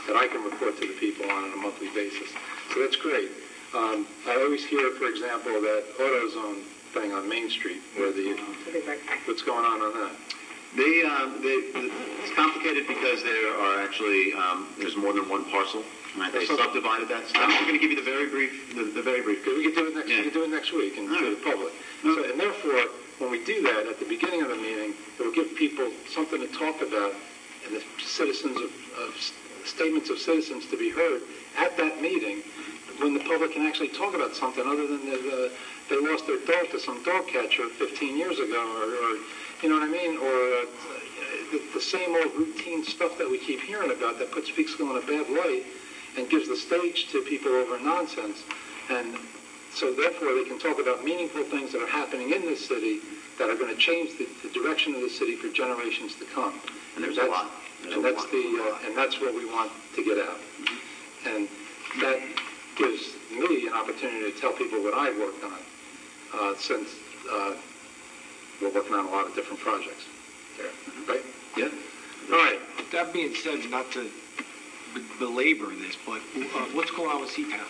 that I can report to the people on a monthly basis. So that's great. I always hear, for example, that AutoZone thing on Main Street, where what's going on that? It's complicated because there are actually there's more than one parcel. Right? They subdivided that stuff. We're going to give you the very brief. We can do it next. We can do it next week and to the public. So, and therefore, when we do that at the beginning of the meeting, it will give people something to talk about, and the citizens of statements of citizens to be heard at that meeting, when the public can actually talk about something other than they lost their dog to some dog catcher 15 years ago, or you know what I mean, or the same old routine stuff that we keep hearing about that puts Peekskill in a bad light and gives the stage to people over nonsense. And so therefore they can talk about meaningful things that are happening in this city that are going to change the direction of the city for generations to come. And there's a lot. And that's what we want to get out. And that gives me an opportunity to tell people what I've worked on since we're working on a lot of different projects there, right? Yeah. All right. That being said, not to belabor this, but what's going on with CTAP?